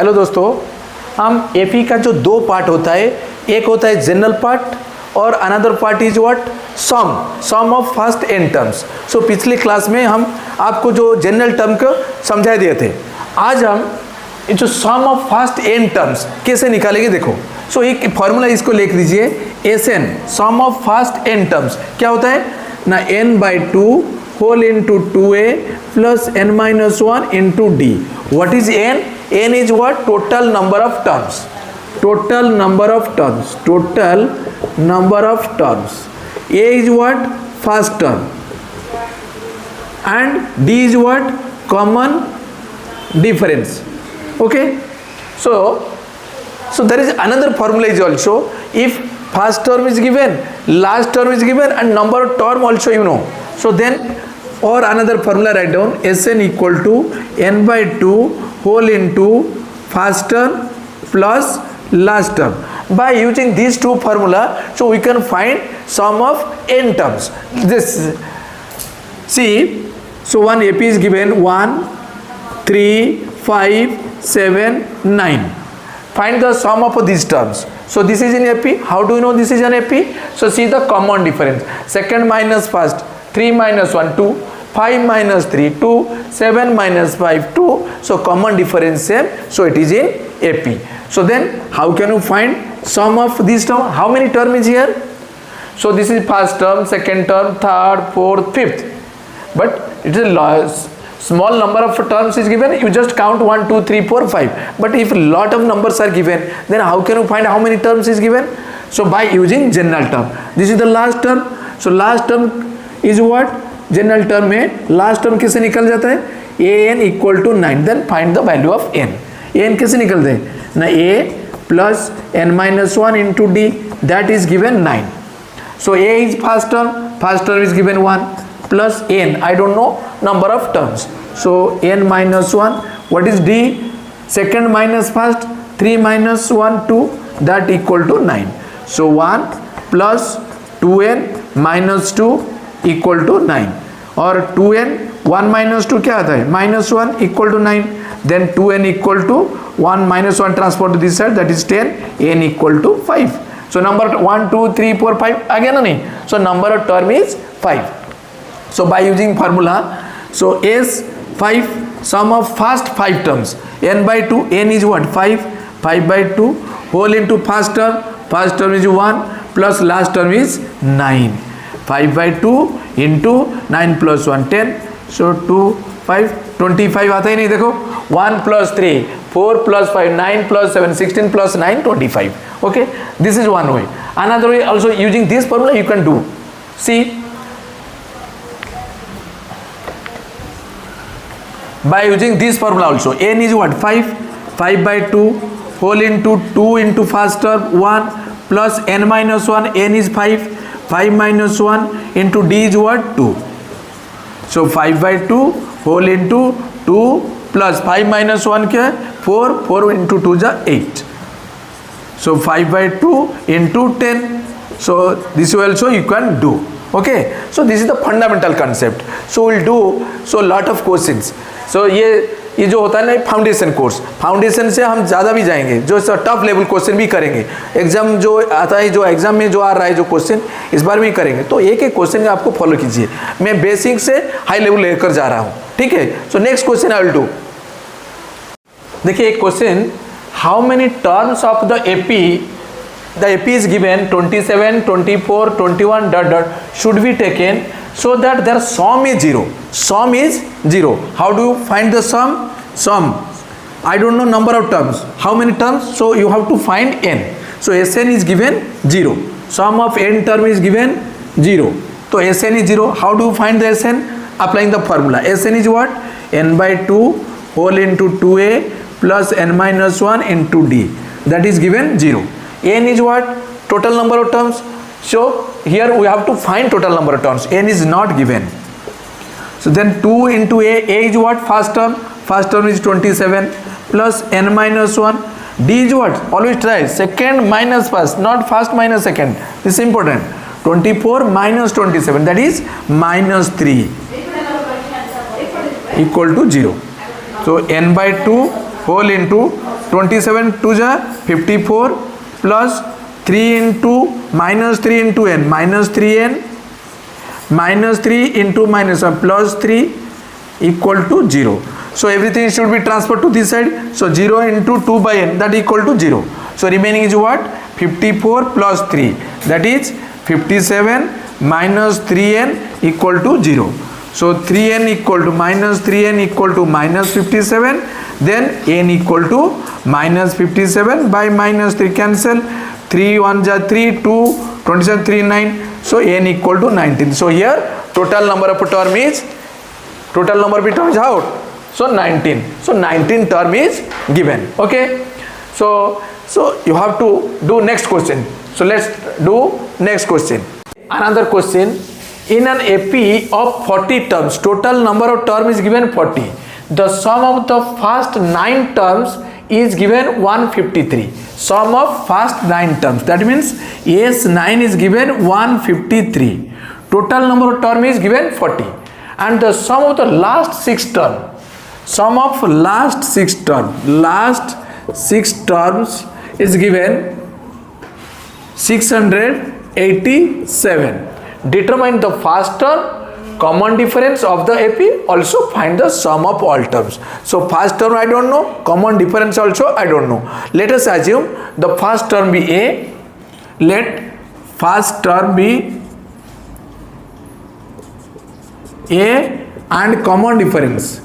Hello दोस्तों, हम AP का जो दो पार्ट होता है, एक होता है जनरल पार्ट और another part is what, sum of first n terms. So पिछले क्लास में हम आपको जो जनरल टर्म को समझा दिए थे। आज हम जो sum of first n terms कैसे निकालेंगे देखो। सो एक फॉर्मूला इसको लिख दीजिए, S n sum of first n terms क्या होता है ना, n by two whole into two a plus n minus one into d. What is n? N is what, total number of terms, total number of terms, total number of terms. A is what, first term, and D is what, common difference. Okay, so there is another formula is also, if first term is given, last term is given, and number of term also you know. So then, or another formula write down, Sn equal to n by 2 whole into first term plus last term. By using these two formula, so we can find sum of n terms. This, see, so one AP is given 1 3 5 7 9. Find the sum of these terms. So this is in AP. How do you know this is an AP? So see the common difference, second minus first, 3 minus 1 2, 5 minus 3 2, 7 minus 5 2. So common difference same, so it is in AP. So then how can you find sum of these term? How many term is here? So this is first term, second term, third, fourth, fifth. But it is a small number of terms is given, you just count 1 2 3 4 5. But if lot of numbers are given, then how can you find how many terms is given? So by using general term. This is the last term. So last term is what? General term में last term कैसे निकल जाता है, a n equal to 9. Then find the value of n. N कैसे निकलते हैं ना, a plus n minus one into d, that is given 9. So a is first term is given 1 plus n, I don't know number of terms, so n minus 1. What is d? Second minus first, 3 minus 1 2, that equal to 9. So 1 plus 2n minus 2 equal to 9, और 2n 1 minus 2 क्या आता है, minus 1 equal to 9. Then 2n equal to 1 minus 1 transfer to this side, that is 10, n equal to 5. So number 1 2 3 4 5 आ गया ना, नहीं. So number of term is 5. So by using formula, so S 5 sum of first 5 terms, n by 2, n is what, 5 by 2 whole into first term is 1 plus last term is 9. 5 by 2 into 9 plus 1 10. So 2 5 25 आता ही नहीं, देखो 1 plus 3 4 plus 5 9 plus 7 16 plus 9 25. Okay, this is one way. Another way also, using this formula you can do. See, by using this formula also, n is what, 5 by 2 whole into 2 into first term 1 plus n minus 1, n is 5 minus 1 into d is what, 2. So 5 by 2 whole into 2 plus 5 minus 1 क्या है, 4 into 2 is 8. So 5 by 2 into 10. So this way also you can do. Okay, so this is the fundamental concept. So we'll do so lot of questions. So ये जो होता है ना foundation course, foundation से हम ज़्यादा भी जाएंगे, जो टफ लेवल क्वेश्चन भी करेंगे. एग्जाम जो आता है, जो एग्जाम में जो आ रहा है जो क्वेश्चन, इस बार भी करेंगे. तो एक एक क्वेश्चन आपको फॉलो कीजिए. मैं बेसिक से हाई लेवल लेकर जा रहा हूँ, ठीक है. So next question I will do. देखिए एक question, how many terms of the AP is given 27 24 21 dot dot should be taken so that their sum is 0. Sum is 0. How do you find the sum? Sum, I don't know number of terms. How many terms? So you have to find n. So Sn is given 0. Sum of n term is given 0. So Sn is 0. How do you find the Sn? Applying the formula. Sn is what? n by 2 whole into 2a plus n minus 1 into d. That is given 0. n is what? Total number of terms. So here we have to find total number of terms. n is not given. So then 2 into a is what, first term is 27 plus n minus 1. D is what, always try second minus first, not first minus second. This is important. 24 minus 27, that is minus 3 equal to 0. So n by 2 whole into 27 2 जा 54 plus 3 into minus 3 into n minus 3n minus 3 into minus 1 plus 3 equal to 0. So everything should be transferred to this side. So 0 into 2 by n, that equal to 0. So remaining is what? 54 plus 3, that is 57 minus 3n equal to 0. So 3n equal to minus 3n equal to minus 57, then n equal to minus 57 by minus 3 cancel, 3 1 ja 3, 2 27 3 9, so n equal to 19. So here total number of term is out, so 19. So 19 term is given. Okay, so you have to do next question. So let's do next question. Another question. In an AP of 40 terms, total number of terms is given 40. The sum of the first 9 terms is given 153. Sum of first 9 terms, that means S9 is given 153. Total number of terms is given 40. And the sum of the last 6 terms, last 6 terms is given 687. Determine the first term, common difference of the AP, also find the sum of all terms. So first term I don't know, common difference also I don't know. Let us assume the first term be A. Let first term be A and common difference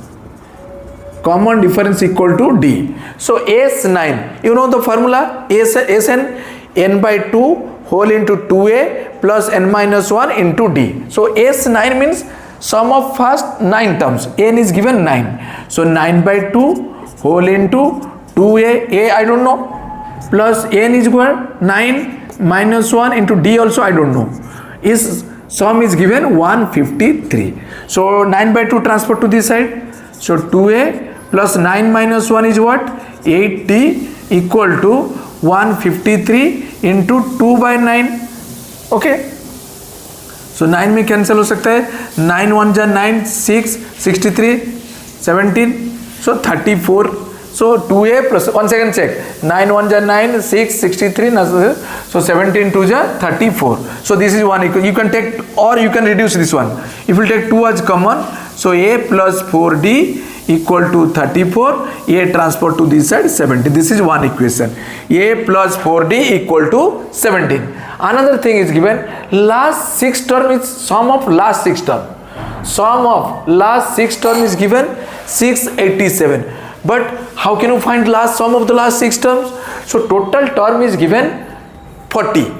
equal to D. So S9, you know the formula, Sn, n by 2 whole into 2a plus n minus 1 into d. So S9 means sum of first 9 terms, n is given 9. So 9 by 2 whole into 2a, a I don't know, plus n is equal 9 minus 1 into d also I don't know. Sum is given 153. So 9 by 2 transfer to this side. So 2a plus 9 minus 1 is what? 8d equal to 153 into 2 by 9. Okay. So 9 में cancel हो सकता है. 9 1 जा 9, 6, 63, 17. So 34. So 2a plus, one second check. 9 1 ja 9, 6, 63. So 17 2 ja 34. So this is one equal. You can take or you can reduce this one. If you take 2 as common, so a plus 4d equal to 34. A transport to this side 17. This is one equation. A plus 4d equal to 17. Another thing is given. Last 6 term is sum of last 6 term. Sum of last 6 term is given 687. But how can you find last sum of the last 6 terms? So total term is given 40.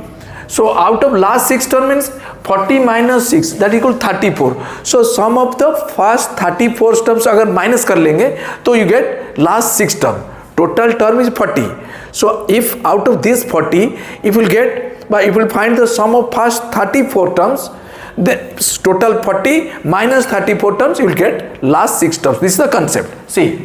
So out of last 6 term means 40 minus 6, that equal 34. So sum of the first 34 terms अगर minus कर लेंगे तो you get last 6 term. Total term is 40. So if out of this 40, if you will find the sum of first 34 terms, the total 40 minus 34 terms, you will get last 6 terms. This is the concept. See.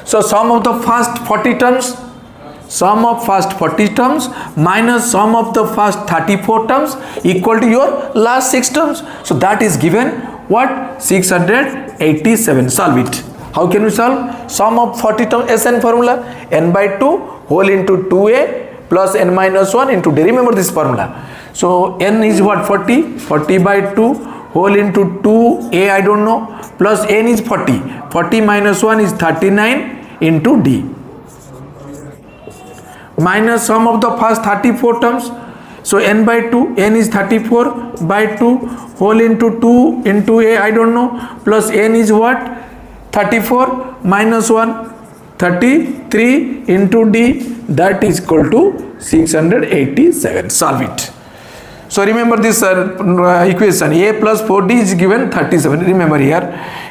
So sum of the first 40 terms, minus sum of the first 34 terms equal to your last 6 terms. So that is given what? 687. Solve it. How can we solve? Sum of 40 terms, Sn formula, n by 2 whole into 2a plus n minus 1 into d. Remember this formula. So n is what? 40. 40 by 2 whole into 2a I don't know, plus n is 40. 40 minus 1 is 39 into d. Minus sum of the first 34 terms. So n by 2, n is 34 by 2 whole into 2 into a I don't know, plus n is what? 34 minus 1, 33 into d, that is equal to 687. Solve it. So remember this equation, a plus 4d is given 37. Remember here,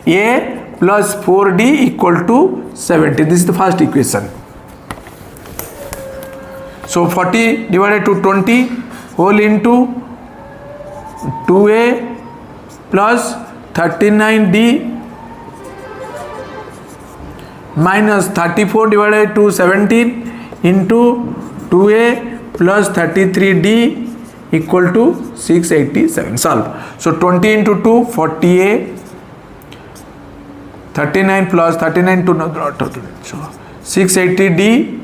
a plus 4d equal to 70. This is the first equation. So 40 divided to 20 whole into 2a plus 39d minus 34 divided to 17 into 2a plus 33d equal to 687. Solve. So 20 into 2, 40A. 39 plus 39 to not. So 680D.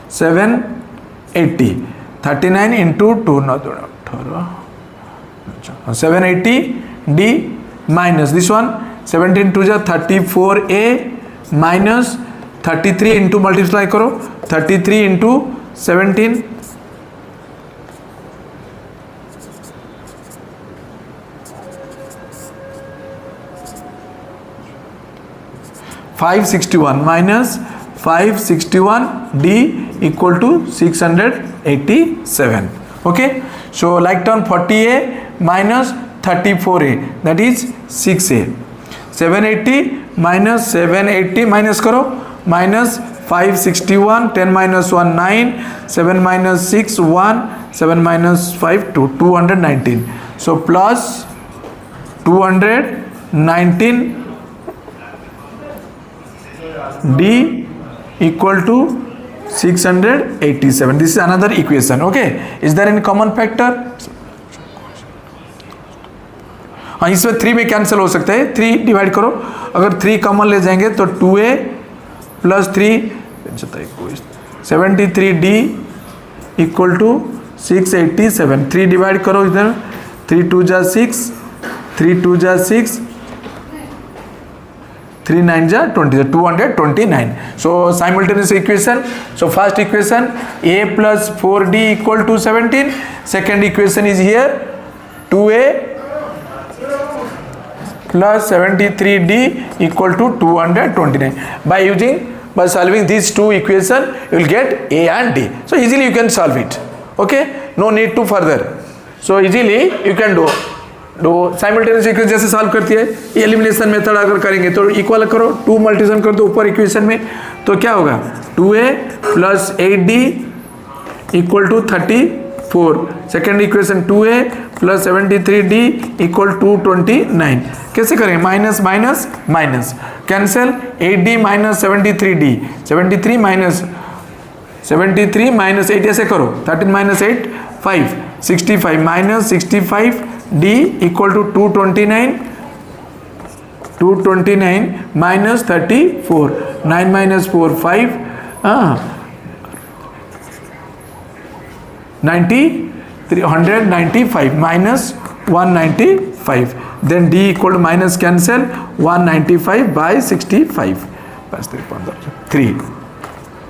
780. 39 into 2 not. 780D minus this one. 17 to जा 34A minus 33 into multiply करो 33 into 17 561 minus 561D equal to 687. Okay, so like term 40A minus 34A, that is 6A. 780 minus 780 minus करो minus 561, 10 minus 1 9, 7 minus 6 1, 7 minus 5 2, 219. So plus 219 D equal to 687. This is another equation. Okay, is there any common factor? हाँ, इसमें 3 में cancel हो सकता है. 3 divide करो, अगर 3 common ले जाएंगे तो 2A plus 3 73D equal to 687. 3 divide करो इधर, 3 2 जा 6, 3 2 जा 6, 3 9 जा 20, 229. So simultaneous equation. So first equation A plus 4D equal to 17. Second equation is here 2A plus 73D equal to 229. By solving these two equations, you will get A and D. So easily you can solve it. Okay, no need to further. So easily you can do simultaneous equation जैसे solve करती है. Elimination method अगर करेंगे तो equal करो, 2 multiplication कर दो ऊपर इक्वेशन में, तो क्या होगा 2A plus 8D equal to 34. Second equation 2A plus 73D equal to 29. कैसे करें? Minus minus minus cancel. 8D minus 73D, 73 minus 8 ऐसे करो. 13 minus 8 5, 65 minus 65D equal to 229. 229 minus 34, 9 minus 4 5, 195 minus 195. Then D equal to minus cancel 195 by 65. 3.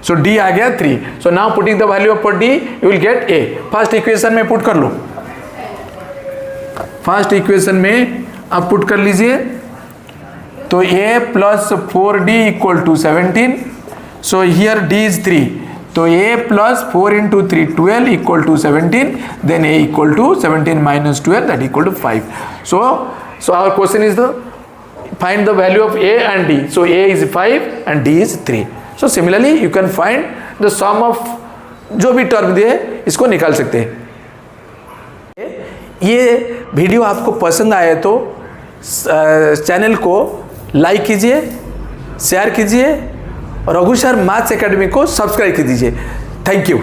So D आ गया 3. So now putting the value of for D, you will get A. First equation में put कर लो. First equation में आप put कर लीजिए. तो A plus 4D equal to 17. So here D is 3. So A plus 4 into 3, 12 equal to 17. Then A equal to 17 minus 12, that equal to 5. So our question is find the value of A and D. So A is 5 and D is 3. So similarly you can find the sum of जो भी term दिए इसको निकाल सकते हैं. ये video आपको पसंद आए तो चैनल को लाइक कीजिए, शेयर कीजिए और रघु सर मैथ्स एकेडमी को सब्सक्राइब कीजिए. Thank you.